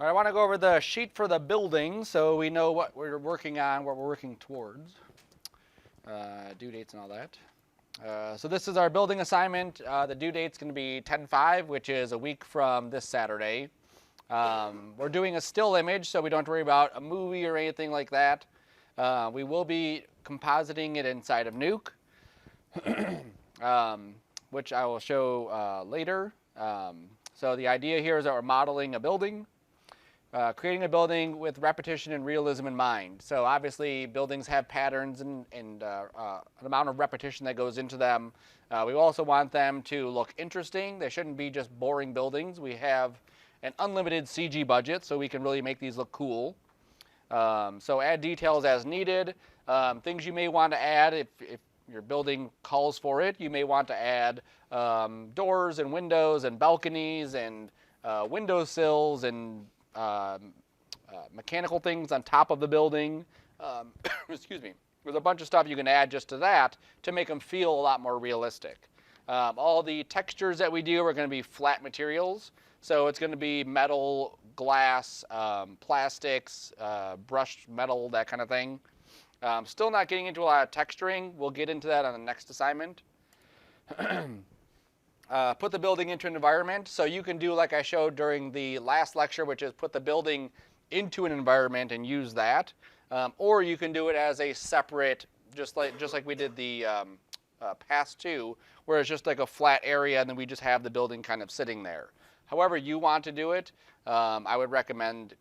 All right, I want to go over the sheet for the building so we know what we're working on, what we're working towards, due dates and all that. So this is our building assignment. The due date's going to be 10/5, which is a week from this Saturday. We're doing a still image, so we don't have to worry about a movie or anything like that. We will be compositing it inside of Nuke, which I will show later. So the idea here is that we're modeling a building. Creating a building with repetition and realism in mind. So obviously buildings have patterns and an amount of repetition that goes into them. We also want them to look interesting. They shouldn't be just boring buildings. We have an unlimited CG budget, so we can really make these look cool. So add details as needed. Things you may want to add if your building calls for it. You may want to add doors and windows and balconies and windowsills and mechanical things on top of the building. Excuse me. There's a bunch of stuff you can add just to that to make them feel a lot more realistic. All the textures that we do are going to be flat materials. So it's going to be metal, glass, plastics, brushed metal, that kind of thing. Still not getting into a lot of texturing. We'll get into that on the next assignment. Put the building into an environment. So you can do like I showed during the last lecture, which is put the building into an environment and use that. Or you can do it as a separate, just like we did the past two, where it's just like a flat area and then we just have the building kind of sitting there. However you want to do it, I would recommend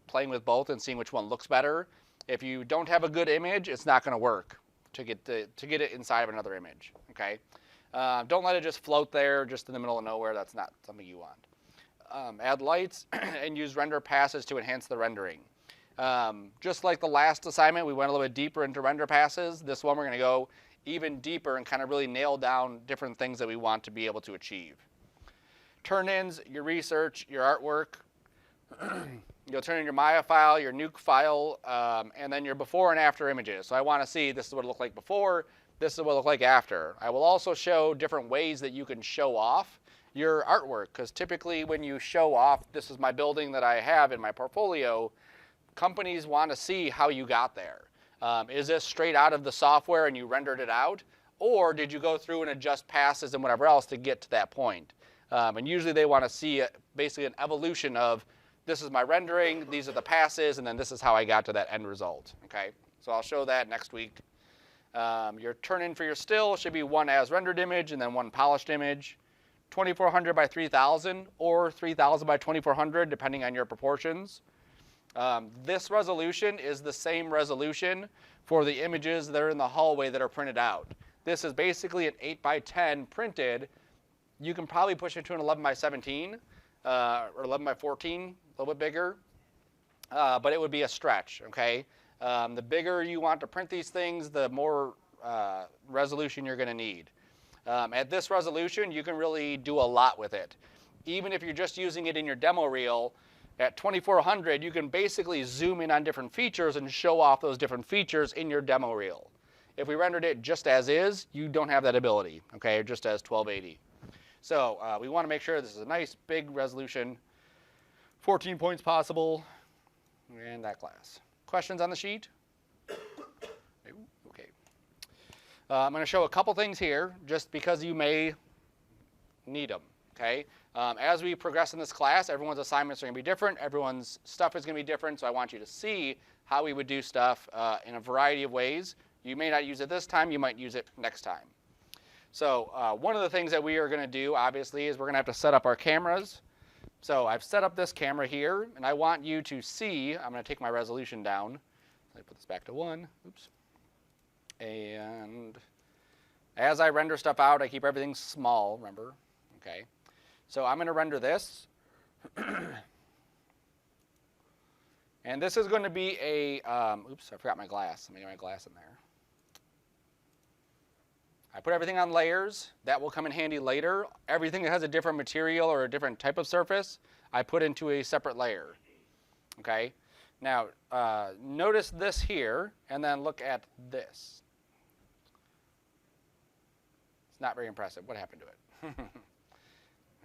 playing with both and seeing which one looks better. If you don't have a good image, it's not going to work to get it inside of another image. Okay. Don't let it just float there, just in the middle of nowhere. That's not something you want. Add lights and use render passes to enhance the rendering. Just like the last assignment, we went a little bit deeper into render passes. This one we're going to go even deeper and kind of really nail down different things that we want to be able to achieve. Turn-ins, your research, your artwork. You'll turn in your Maya file, your Nuke file, and then your before and after images. So I want to see this is what it looked like before. This is what it looked like after. I will also show different ways that you can show off your artwork, because typically when you show off, this is my building that I have in my portfolio, companies want to see how you got there. Is this straight out of the software and you rendered it out? Or did you go through and adjust passes and whatever else to get to that point? And usually they want to see basically an evolution of, this is my rendering, these are the passes, and then this is how I got to that end result. Okay, so I'll show that next week. Your turn-in for your still should be one as rendered image and then one polished image. 2400 by 3000 or 3000 by 2400, depending on your proportions. This resolution is the same resolution for the images that are in the hallway that are printed out. This is basically an 8 by 10 printed. You can probably push it to an 11 by 17 or 11 by 14, a little bit bigger, but it would be a stretch, okay? The bigger you want to print these things, the more resolution you're going to need. At this resolution, you can really do a lot with it. Even if you're just using it in your demo reel, at 2400, you can basically zoom in on different features and show off those different features in your demo reel. If we rendered it just as is, you don't have that ability, okay, or just as 1280. So we want to make sure this is a nice big resolution, 14 points possible, and that class. Questions on the sheet? Okay. I'm going to show a couple things here just because you may need them. Okay. As we progress in this class, everyone's assignments are going to be different. Everyone's stuff is going to be different. So I want you to see how we would do stuff in a variety of ways. You may not use it this time. You might use it next time. So one of the things that we are going to do, obviously, is we're going to have to set up our cameras. So I've set up this camera here, and I want you to see. I'm going to take my resolution down. Let me put this back to 1. Oops. And as I render stuff out, I keep everything small, remember? Okay. So I'm going to render this. And this is going to be a, oops, I forgot my glass. Let me get my glass in there. I put everything on layers. That will come in handy later. Everything that has a different material or a different type of surface, I put into a separate layer. Okay? Now, notice this here, and then look at this. It's not very impressive. What happened to it?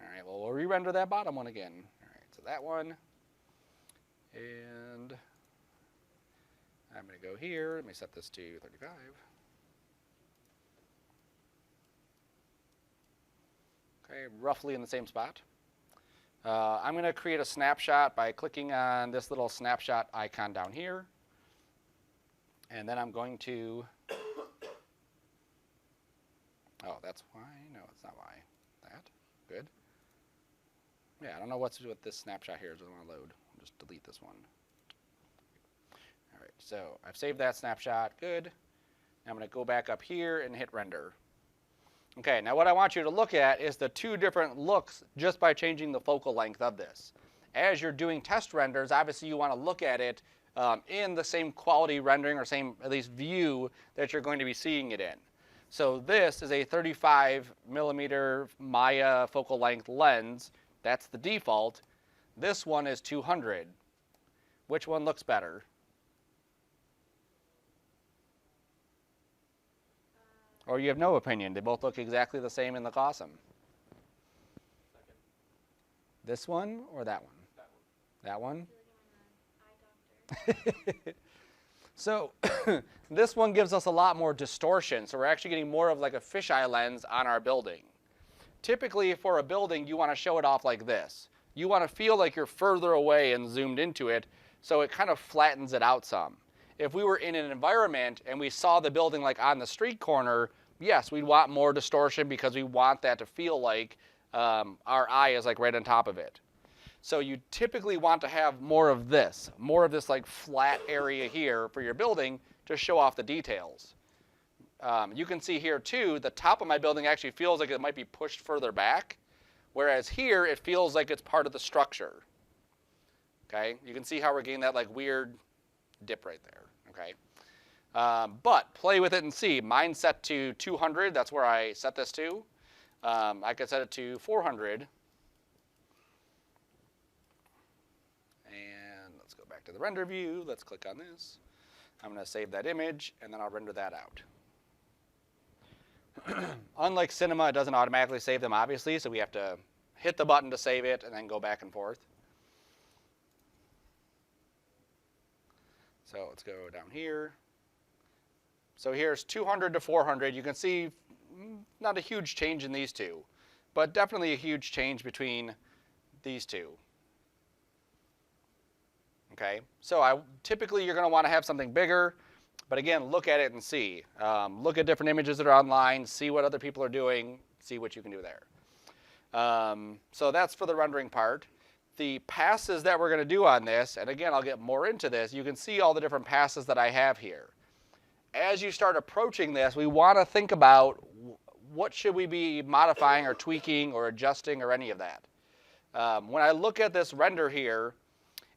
All right, well, we'll re-render that bottom one again. All right, so that one, And I'm going to go here. Let me set this to 35. Okay, roughly in the same spot. I'm going to create a snapshot by clicking on this little snapshot icon down here. And then I'm going to, oh, that's why. No, it's not why. That, good. Yeah, I don't know what's with this snapshot here. It doesn't want to load. I'll just delete this one. All right, so I've saved that snapshot. Good. I'm going to go back up here and hit render. Okay, now what I want you to look at is the two different looks just by changing the focal length of this. As you're doing test renders, obviously you want to look at it in the same quality rendering or same, at least, view that you're going to be seeing it in. So this is a 35 millimeter Maya focal length lens. That's the default. This one is 200. Which one looks better? Or you have no opinion? They both look exactly the same and look awesome. Second. This one or that one? That one. That one? So this one gives us a lot more distortion. So we're actually getting more of like a fisheye lens on our building. Typically for a building, you want to show it off like this. You want to feel like you're further away and zoomed into it, so it kind of flattens it out some. If we were in an environment and we saw the building like on the street corner, yes, we'd want more distortion because we want that to feel like our eye is like right on top of it. So you typically want to have more of this like flat area here for your building to show off the details. You can see here too, the top of my building actually feels like it might be pushed further back, whereas here it feels like it's part of the structure. Okay, you can see how we're getting that like weird dip right there. Okay, but play with it and see. Mine's set to 200. That's where I set this to. I could set it to 400. And let's go back to the render view. Let's click on this. I'm going to save that image, and then I'll render that out. Unlike Cinema, it doesn't automatically save them, obviously, so we have to hit the button to save it and then go back and forth. So let's go down here. So here's 200 to 400. You can see not a huge change in these two, but definitely a huge change between these two. Okay, so typically you're going to want to have something bigger, but again, look at it and see. Look at different images that are online, see what other people are doing, see what you can do there. So that's for the rendering part. The passes that we're going to do on this, and again, I'll get more into this, you can see all the different passes that I have here. As you start approaching this, we want to think about what should we be modifying or tweaking or adjusting or any of that. When I look at this render here,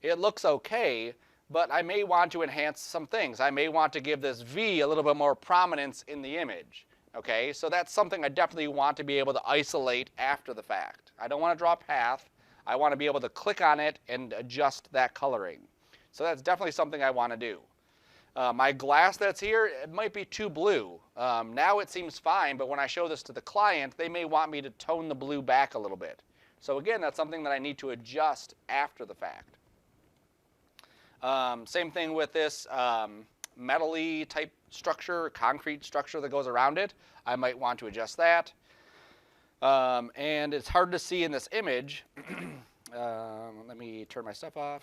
it looks okay, but I may want to enhance some things. I may want to give this V a little bit more prominence in the image. Okay, so that's something I definitely want to be able to isolate after the fact. I don't want to draw a path. I want to be able to click on it and adjust that coloring. So that's definitely something I want to do. My glass that's here, it might be too blue. Now it seems fine, but when I show this to the client, they may want me to tone the blue back a little bit. So again, that's something that I need to adjust after the fact. Same thing with this metal-y type structure, concrete structure that goes around it. I might want to adjust that. And it's hard to see in this image. Let me turn my stuff off.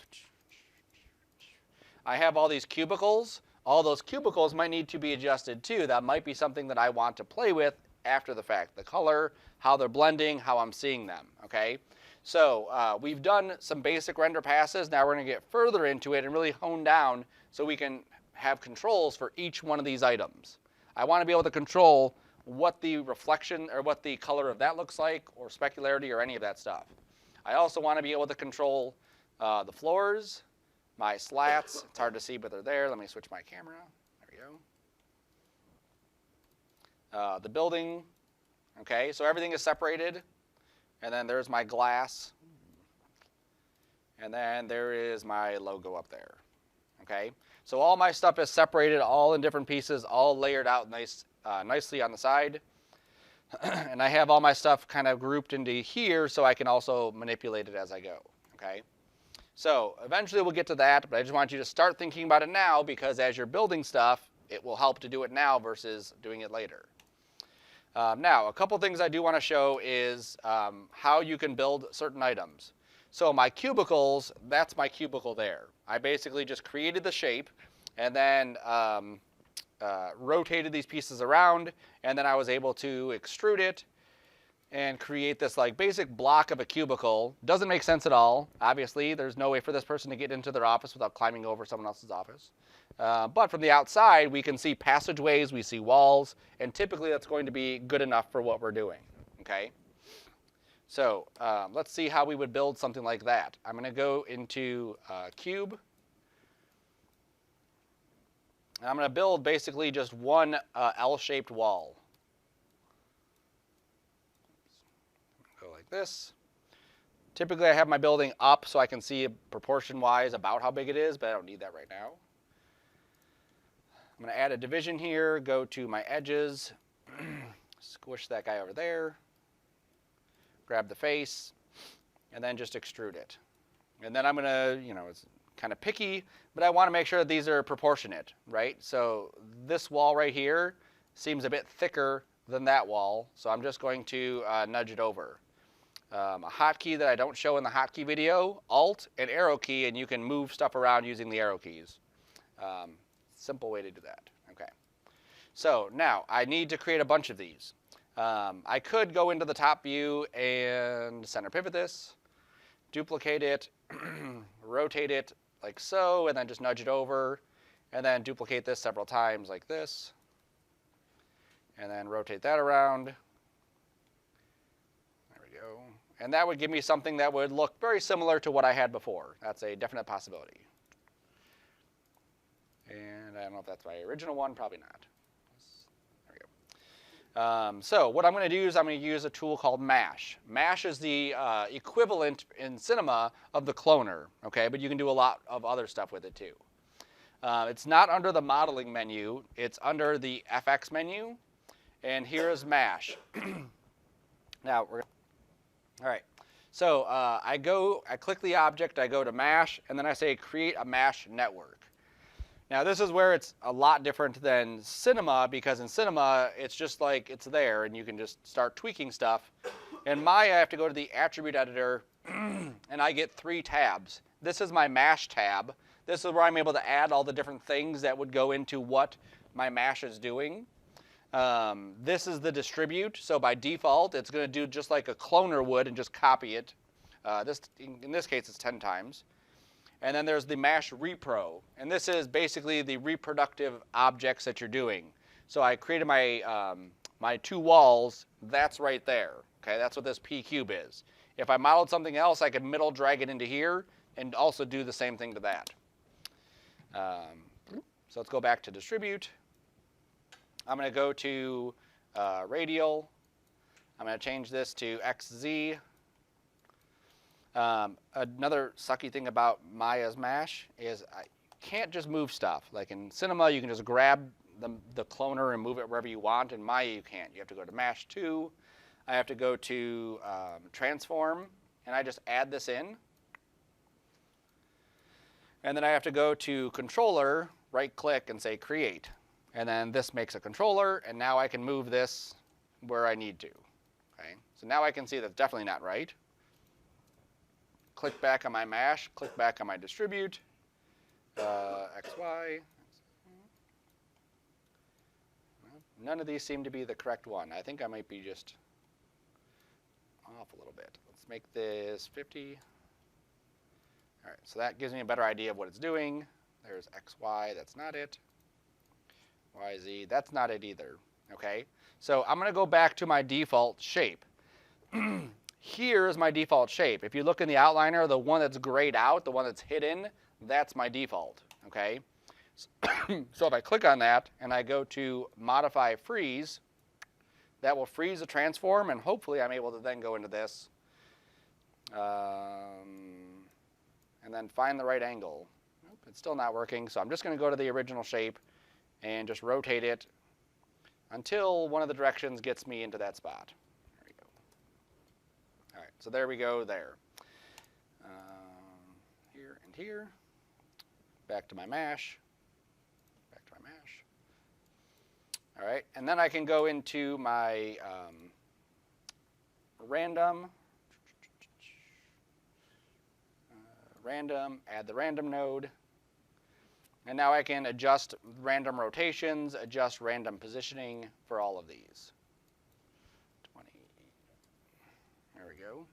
I have all these cubicles. All those cubicles might need to be adjusted too. That might be something that I want to play with after the fact. The color, how they're blending, how I'm seeing them, okay? So we've done some basic render passes. Now we're going to get further into it and really hone down so we can have controls for each one of these items. I want to be able to control what the reflection or what the color of that looks like, or specularity, or any of that stuff. I also want to be able to control the floors, my slats. It's hard to see, but they're there. Let me switch my camera. There we go. The building. Okay, so everything is separated. And then there's my glass. And then there is my logo up there. Okay, so all my stuff is separated, all in different pieces, all layered out nicely on the side. And I have all my stuff kind of grouped into here so I can also manipulate it as I go. Okay, So eventually we'll get to that, but I just want you to start thinking about it now, because as you're building stuff, it will help to do it now versus doing it later. Now, a couple things I do want to show is how you can build certain items. So my cubicles, that's my cubicle there. I basically just created the shape and then rotated these pieces around, and then I was able to extrude it and create this like basic block of a cubicle. Doesn't make sense at all. Obviously, there's no way for this person to get into their office without climbing over someone else's office. But from the outside, we can see passageways, we see walls, and typically that's going to be good enough for what we're doing, okay? So let's see how we would build something like that. I'm going to go into Cube. I'm going to build basically just one L-shaped wall. Go like this. Typically I have my building up so I can see proportion-wise about how big it is, but I don't need that right now. I'm going to add a division here, go to my edges, squish that guy over there, grab the face, and then just extrude it. And then I'm going to, it's kind of picky, but I want to make sure that these are proportionate, right? So this wall right here seems a bit thicker than that wall, so I'm just going to nudge it over. A hotkey that I don't show in the hotkey video, Alt and arrow key, and you can move stuff around using the arrow keys. Simple way to do that. Okay. So now I need to create a bunch of these. I could go into the top view and center pivot this, duplicate it, rotate it like so, and then just nudge it over, and then duplicate this several times like this, and then rotate that around. There we go. And that would give me something that would look very similar to what I had before. That's a definite possibility. And I don't know if that's my original one, probably not. There we go. So what I'm going to do is I'm going to use a tool called Mesh. Mesh is the equivalent in Cinema of the cloner, okay? But you can do a lot of other stuff with it too. It's not under the modeling menu. It's under the FX menu. And here is Mesh. Now, all right. So I click the object, I go to Mesh, and then I say create a Mesh network. Now this is where it's a lot different than Cinema, because in Cinema it's just like it's there and you can just start tweaking stuff. In Maya I have to go to the attribute editor and I get 3 tabs. This is my Mesh tab. This is where I'm able to add all the different things that would go into what my Mesh is doing. This is the distribute, so by default it's going to do just like a cloner would and just copy it. In this case it's 10 times. And then there's the Mesh repro, and this is basically the reproductive objects that you're doing. So I created my, my 2 walls, that's right there. Okay, that's what this P cube is. If I modeled something else, I could middle drag it into here and also do the same thing to that. So let's go back to distribute. I'm going to go to radial. I'm going to change this to XZ. Another sucky thing about Maya's Mesh is I can't just move stuff. Like in Cinema, you can just grab the cloner and move it wherever you want. In Maya, you can't. You have to go to Mesh 2. I have to go to Transform, and I just add this in. And then I have to go to Controller, right-click, and say Create. And then this makes a controller, and now I can move this where I need to. Okay? So now I can see that's definitely not right. Click back on my Mesh, click back on my distribute, XY. None of these seem to be the correct one. I think I might be just off a little bit. Let's make this 50. All right, so that gives me a better idea of what it's doing. There's XY, that's not it. YZ, that's not it either. Okay, so I'm going to go back to my default shape. Here is my default shape. If you look in the outliner, the one that's grayed out, the one that's hidden, that's my default, okay? So if I click on that and I go to Modify Freeze, that will freeze the transform, and hopefully I'm able to then go into this and then find the right angle. Nope, it's still not working, so I'm just going to go to the original shape and just rotate it until one of the directions gets me into that spot. All right, so there we go there. Here, And here, back to my mesh, back to my mesh. All right, and then I can go into my random, add the random node, and now I can adjust random rotations, adjust random positioning for all of these. 20. There we go.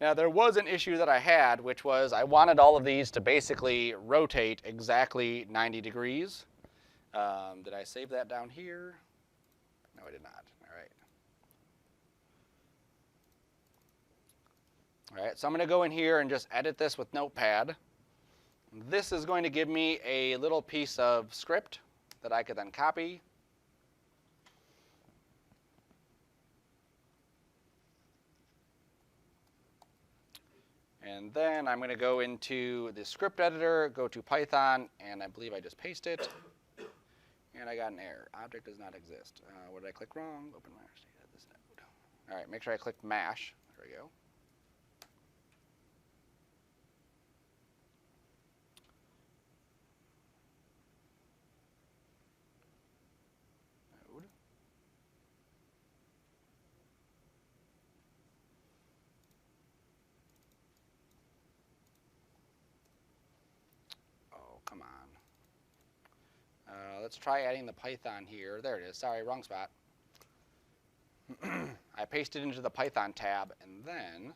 Now there was an issue that I had, which was I wanted all of these to basically rotate exactly 90 degrees. Did I save that down here? No, I did not. All right. All right, so I'm going to go in here and just edit this with Notepad. This is going to give me a little piece of script that I could then copy. And then I'm going to go into the script editor, go to Python, and I believe I just paste it. And I got an error. Object does not exist. What did I click wrong? Open mash data, this node. All right, make sure I click mash. There we go. Node. Oh, come on. Let's try adding the Python here. There it is. Sorry, wrong spot. I pasted it into the Python tab, and then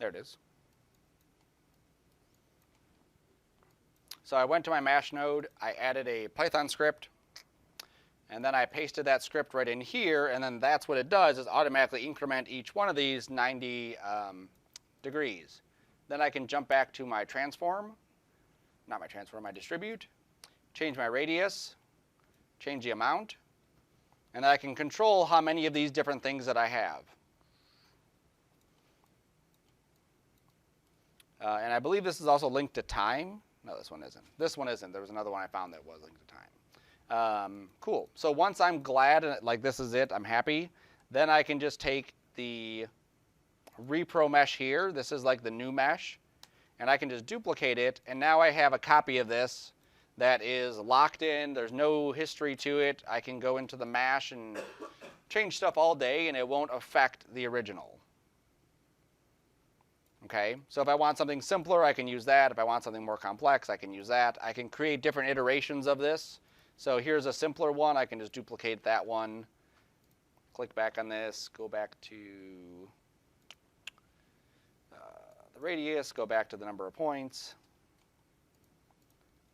there it is. So I went to my mash node, I added a Python script, and then I pasted that script right in here, and then that's what it does, is automatically increment each one of these 90 degrees. Then I can jump back to my transform, not my transform, my distribute, change my radius, change the amount, and I can control how many of these different things that I have. And I believe this is also linked to time. No, this one isn't. This one isn't. There was another one I found that was linked to time. Cool. So once I'm glad, and like this is it, I'm happy, then I can just take the repro mesh here. This is like the new mesh. And I can just duplicate it. And now I have a copy of this that is locked in. There's no history to it. I can go into the mesh and change stuff all day, and it won't affect the original. Okay, so if I want something simpler, I can use that. If I want something more complex, I can use that. I can create different iterations of this. So here's a simpler one. I can just duplicate that one, click back on this, go back to the radius, go back to the number of points,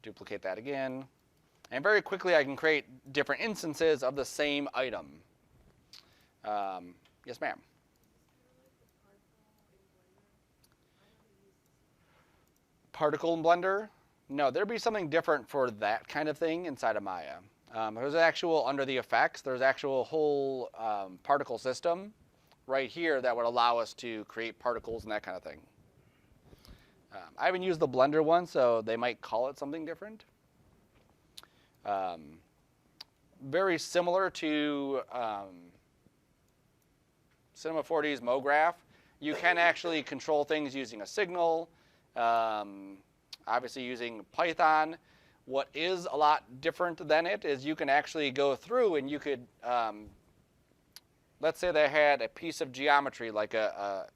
duplicate that again. And very quickly, I can create different instances of the same item. Yes, ma'am. Particle in Blender? No, there'd be something different for that kind of thing inside of Maya. There's actual, under the effects, there's actual whole particle system right here that would allow us to create particles and that kind of thing. I haven't used the Blender one, so they might call it something different. Very similar to Cinema 4D's Mograph. You can actually control things using a signal. Obviously using Python. What is a lot different than it is you can actually go through and you could, let's say they had a piece of geometry like a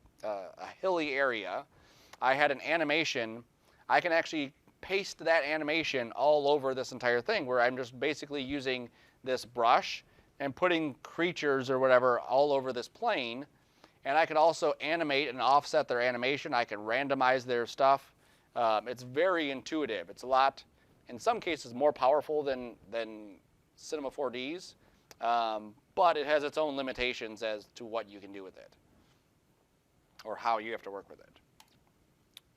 hilly area. I had an animation. I can actually paste that animation all over this entire thing where I'm just basically using this brush and putting creatures or whatever all over this plane. And I can also animate and offset their animation. I can randomize their stuff. It's very intuitive. It's a lot, in some cases, more powerful than Cinema 4D's, but it has its own limitations as to what you can do with it or how you have to work with it.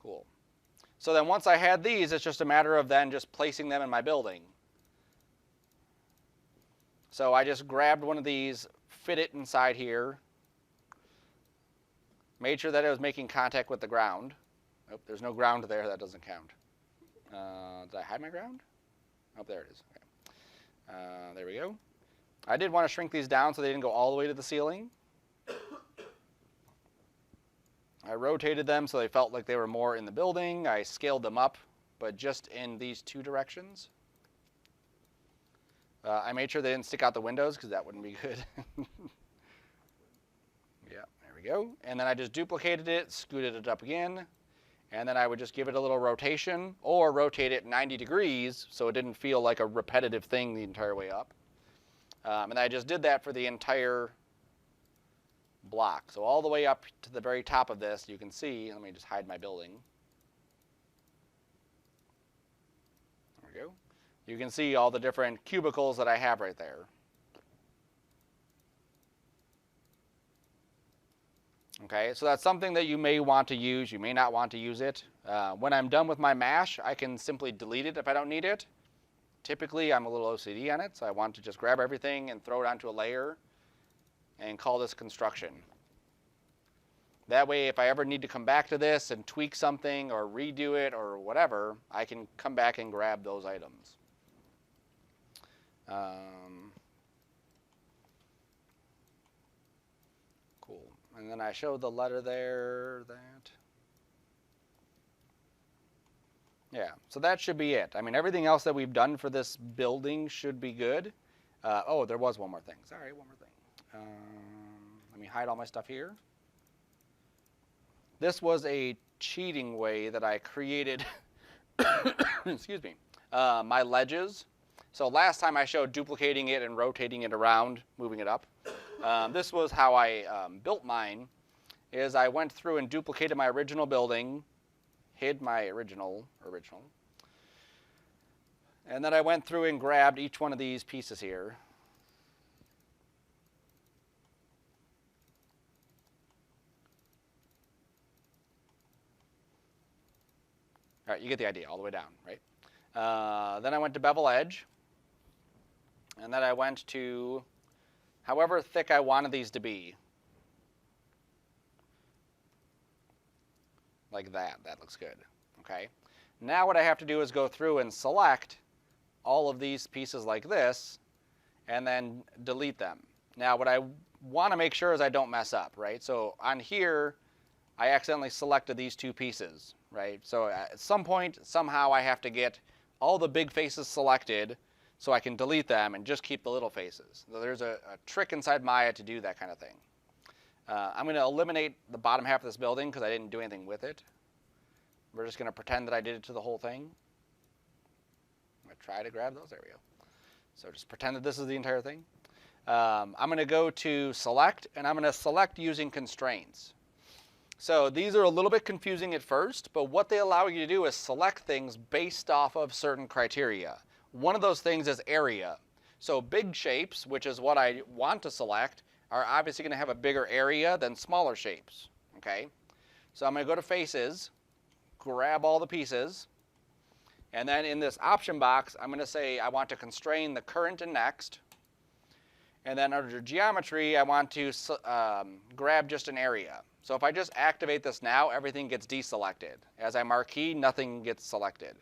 Cool. So then once I had these, it's just a matter of then just placing them in my building. So I just grabbed one of these, fit it inside here, made sure that it was making contact with the ground. Oh, there's no ground there, that doesn't count. Did I hide my ground? Oh, there it is. Okay. There we go. I did want to shrink these down so they didn't go all the way to the ceiling. I rotated them so they felt like they were more in the building. I scaled them up, but just in these two directions. I made sure they didn't stick out the windows because that wouldn't be good. Yeah, there we go. And then I just duplicated it, scooted it up again, and then I would just give it a little rotation or rotate it 90 degrees so it didn't feel like a repetitive thing the entire way up. And I just did that for the entire block. So all the way up to the very top of this, you can see, let me just hide my building. There we go. You can see all the different cubicles that I have right there. Okay, so that's something that you may want to use. You may not want to use it. When I'm done with my mesh, I can simply delete it if I don't need it. Typically, I'm a little OCD on it, so I want to just grab everything and throw it onto a layer and call this construction. That way, if I ever need to come back to this and tweak something or redo it or whatever, I can come back and grab those items. Cool. And then I showed the letter there, that. Yeah, so that should be it. I mean, everything else that we've done for this building should be good. Oh, there was one more thing. Sorry, one more thing. Let me hide all my stuff here. This was a cheating way that I created, excuse me, my ledges. So last time I showed duplicating it and rotating it around, moving it up. This was how I built mine, is I went through and duplicated my original building, hid my original, and then I went through and grabbed each one of these pieces here. All right, you get the idea, all the way down, right? Then I went to bevel edge, and then I went to however thick I wanted these to be. Like that. That looks good. Okay. Now what I have to do is go through and select all of these pieces like this and then delete them. Now what I want to make sure is I don't mess up, right? So on here, I accidentally selected these two pieces, right? So at some point, somehow I have to get all the big faces selected so I can delete them and just keep the little faces. So there's a trick inside Maya to do that kind of thing. I'm going to eliminate the bottom half of this building because I didn't do anything with it. We're just going to pretend that I did it to the whole thing. I'm going to try to grab those. There we go. So just pretend that this is the entire thing. I'm going to go to select, and I'm going to select using constraints. So these are a little bit confusing at first, but what they allow you to do is select things based off of certain criteria. One of those things is area. So big shapes, which is what I want to select, are obviously going to have a bigger area than smaller shapes. Okay, so I'm going to go to faces, grab all the pieces, and then in this option box, I'm going to say I want to constrain the current and next. And then under geometry, I want to grab just an area. So if I just activate this now, everything gets deselected. As I marquee, nothing gets selected.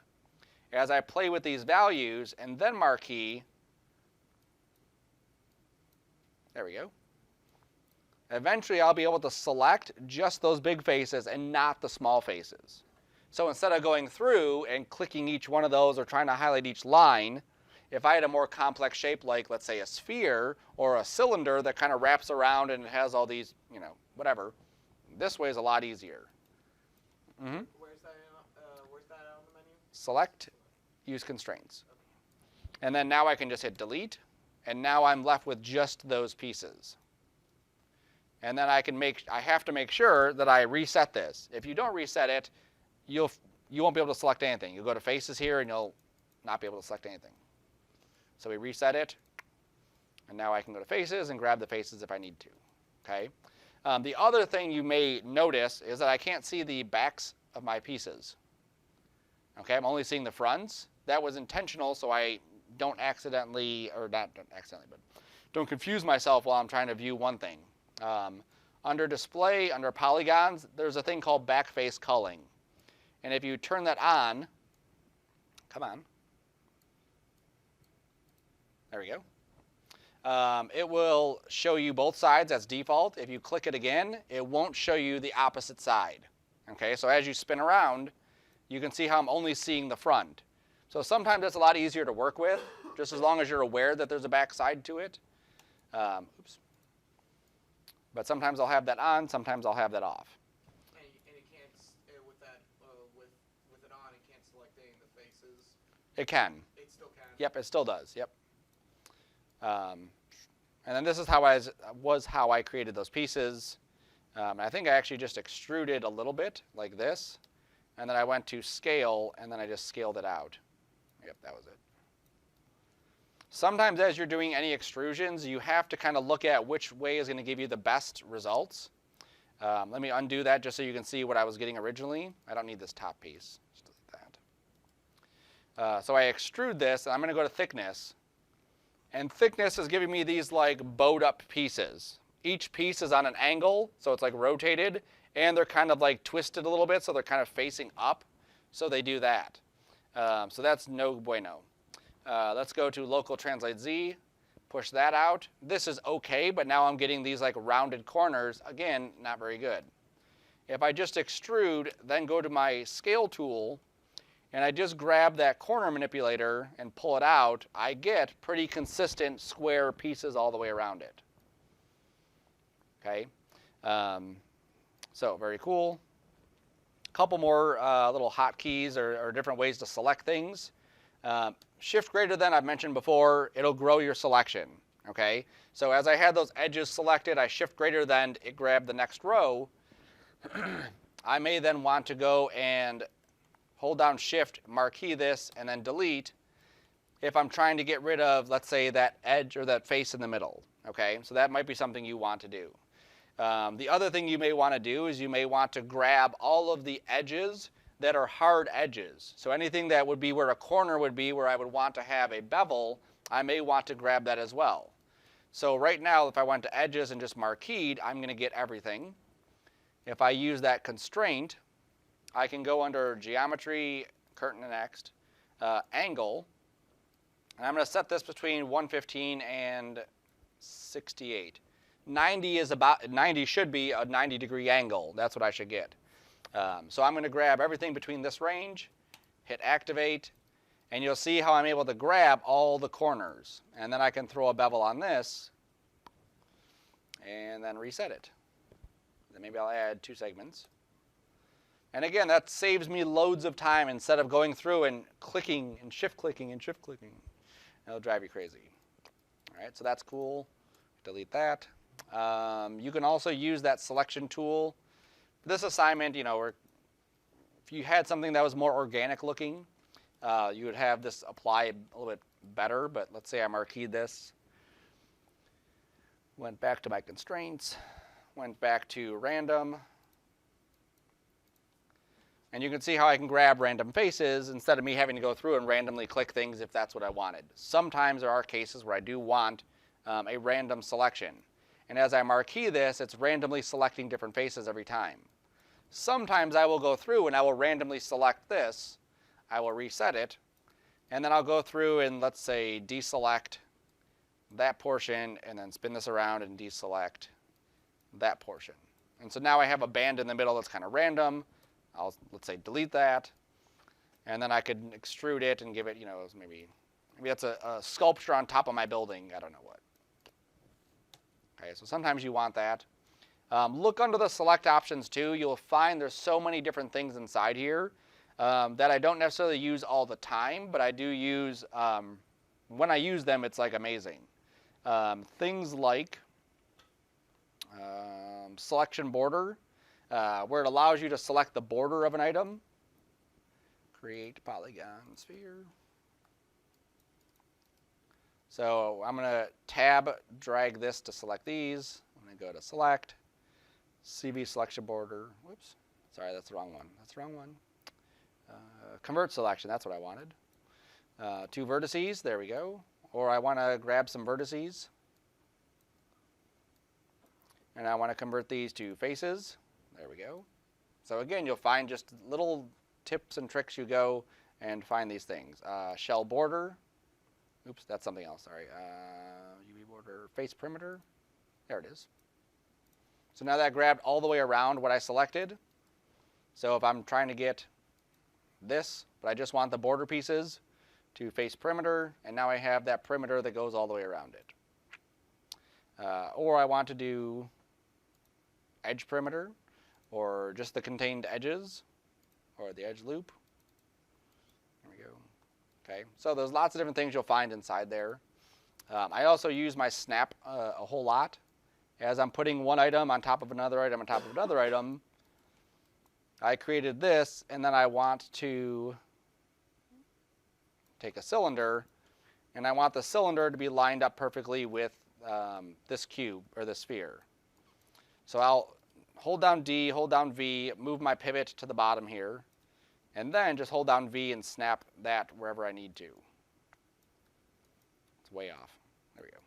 As I play with these values and then marquee, there we go. Eventually, I'll be able to select just those big faces and not the small faces. So instead of going through and clicking each one of those or trying to highlight each line, if I had a more complex shape like, let's say, a sphere or a cylinder that kind of wraps around and it has all these, whatever, this way is a lot easier. Mm-hmm. Where's that on the menu? Select, use constraints. Okay. And then now I can just hit delete, and now I'm left with just those pieces. And then I have to make sure that I reset this. If you don't reset it, you won't be able to select anything. You'll go to faces here and you'll not be able to select anything. So we reset it, and now I can go to faces and grab the faces if I need to. Okay. The other thing you may notice is that I can't see the backs of my pieces. Okay, I'm only seeing the fronts. That was intentional, so I don't accidentally, or not accidentally, but don't confuse myself while I'm trying to view one thing. Under display, under polygons, there's a thing called back face culling. And if you turn that on, Come on. There we go. It will show you both sides as default. If you click it again, it won't show you the opposite side. Okay, so as you spin around, you can see how I'm only seeing the front. So sometimes it's a lot easier to work with, just as long as you're aware that there's a back side to it. Oops. But sometimes I'll have that on, sometimes I'll have that off. And it can't, with that, with it on, it can't select any of the faces. It can. It still can. Yep, it still does. Yep. And then this is how I created those pieces. I think I actually just extruded a little bit like this, and then I went to scale, and then I just scaled it out. Yep, that was it. Sometimes as you're doing any extrusions, you have to kind of look at which way is going to give you the best results. Let me undo that just so you can see what I was getting originally. I don't need this top piece. Just delete that. So I extrude this, and I'm going to go to thickness. And thickness is giving me these like bowed up pieces. Each piece is on an angle, so it's like rotated, and they're kind of like twisted a little bit, so they're kind of facing up. So they do that. So that's no bueno. Let's go to local translate Z, push that out. This is okay, but now I'm getting these like rounded corners. Again, not very good. If I just extrude, then go to my scale tool, and I just grab that corner manipulator and pull it out, I get pretty consistent square pieces all the way around it. Okay, so very cool. A couple more little hotkeys or different ways to select things. Shift greater than I've mentioned before, it'll grow your selection. Okay, so as I had those edges selected, I shift greater than, it grabbed the next row. I may then want to go and hold down shift, marquee this, and then delete if I'm trying to get rid of, let's say, that edge or that face in the middle. Okay, so that might be something you want to do. The other thing you may want to do is you may want to grab all of the edges that are hard edges. So anything that would be where a corner would be, where I would want to have a bevel, I may want to grab that as well. So right now, if I went to edges and just marqueed, I'm going to get everything. If I use that constraint, I can go under geometry, curtain next, angle, and I'm going to set this between 115 and 68. 90 should be a 90-degree angle. That's what I should get. So I'm going to grab everything between this range, hit activate, and you'll see how I'm able to grab all the corners. And then I can throw a bevel on this and then reset it. Then maybe I'll add 2 segments. And again, that saves me loads of time instead of going through and clicking and shift clicking and shift clicking. It'll drive you crazy. All right, so that's cool. Delete that. You can also use that selection tool. For this assignment, you know, if you had something that was more organic looking, you would have this apply a little bit better. But let's say I marqueed this, went back to my constraints, went back to random. And you can see how I can grab random faces instead of me having to go through and randomly click things if that's what I wanted. Sometimes there are cases where I do want a random selection. And as I marquee this, it's randomly selecting different faces every time. Sometimes I will go through and I will randomly select this. I will reset it. And then I'll go through and, let's say, deselect that portion and then spin this around and deselect that portion. And so now I have a band in the middle that's kind of random. I'll, let's say, delete that, and then I could extrude it and give it, you know, maybe that's a sculpture on top of my building. I don't know what. Okay, so sometimes you want that. Look under the select options too. You'll find there's so many different things inside here that I don't necessarily use all the time, but I do use, when I use them, it's like amazing. Things like selection border. Where it allows you to select the border of an item. Create polygon sphere. So I'm going to tab, drag this to select these. I'm going to go to select, CV selection border. Whoops, sorry, that's the wrong one. That's the wrong one. Convert selection, that's what I wanted. 2 vertices, there we go. Or I want to grab some vertices. And I want to convert these to faces. There we go. So again, you'll find just little tips and tricks you go and find these things. Shell border. Oops, that's something else. Sorry. UV border, face perimeter. There it is. So now that grabbed all the way around what I selected. So if I'm trying to get this, but I just want the border pieces to face perimeter, and now I have that perimeter that goes all the way around it. Or I want to do edge perimeter, or just the contained edges, or the edge loop. There we go. Okay, so there's lots of different things you'll find inside there. I also use my snap a whole lot. As I'm putting one item on top of another item on top of another item, I created this, and then I want to take a cylinder, and I want the cylinder to be lined up perfectly with this cube, or this sphere. So I'll hold down D, hold down V, move my pivot to the bottom here, and then just hold down V and snap that wherever I need to. It's way off. There we go.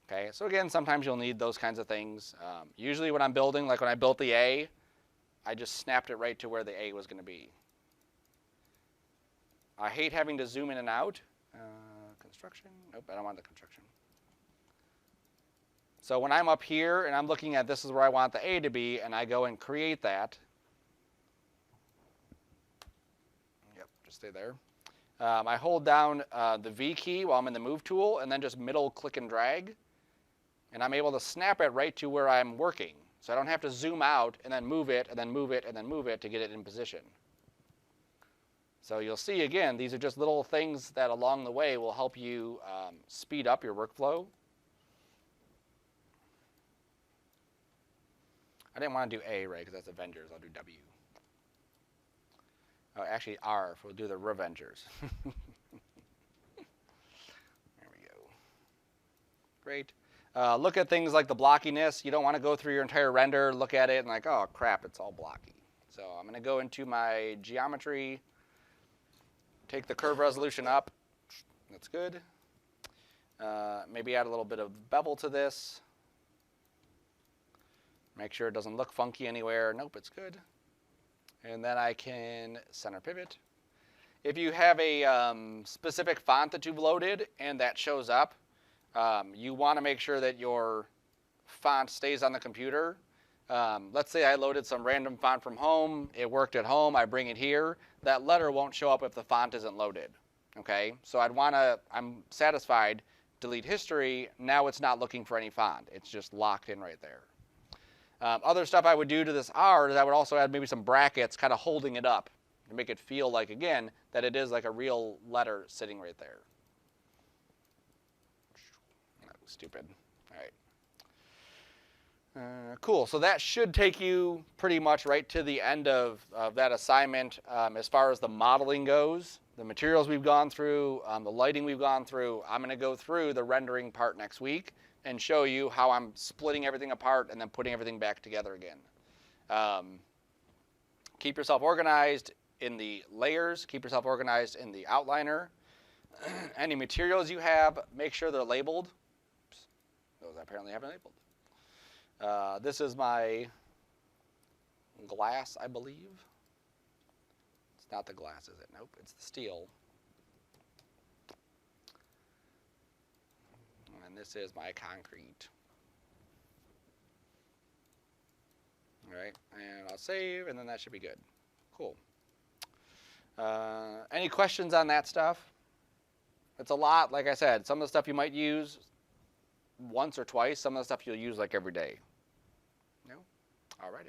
Okay, so again, sometimes you'll need those kinds of things. Usually when I'm building, like when I built the A, I just snapped it right to where the A was going to be. I hate having to zoom in and out. Construction? Nope, I don't want the construction. So when I'm up here and I'm looking at this is where I want the A to be, and I go and create that. Yep, just stay there. I hold down the V key while I'm in the move tool, and then just middle click and drag. And I'm able to snap it right to where I'm working. So I don't have to zoom out and then move it, and then move it, and then move it to get it in position. So you'll see, again, these are just little things that along the way will help you speed up your workflow. I didn't want to do A, right, because that's Avengers. I'll do W. Oh, actually, R, we'll do the Revengers. There we go. Great. Look at things like the blockiness. You don't want to go through your entire render, look at it, and like, oh, crap, it's all blocky. So I'm going to go into my geometry, take the curve resolution up. That's good. Maybe add a little bit of bevel to this. Make sure it doesn't look funky anywhere. Nope, it's good. And then I can center pivot. If you have a specific font that you've loaded and that shows up, you want to make sure that your font stays on the computer. Let's say I loaded some random font from home. It worked at home. I bring it here. That letter won't show up if the font isn't loaded. Okay, so I'm satisfied, delete history. Now it's not looking for any font. It's just locked in right there. Other stuff I would do to this R is I would also add maybe some brackets kind of holding it up to make it feel like, again, that it is like a real letter sitting right there. Oh, stupid. All right. Cool. So that should take you pretty much right to the end of that assignment as far as the modeling goes. The materials we've gone through, the lighting we've gone through. I'm going to go through the rendering part next week and show you how I'm splitting everything apart and then putting everything back together again. Keep yourself organized in the layers. Keep yourself organized in the outliner. Any materials you have, make sure they're labeled. Oops, those I apparently haven't labeled. This is my glass, I believe. It's not the glass, is it? Nope, it's the steel. And this is my concrete. All right, and I'll save, and then that should be good. Cool. Any questions on that stuff? It's a lot, like I said. Some of the stuff you might use once or twice. Some of the stuff you'll use like every day. No? All righty.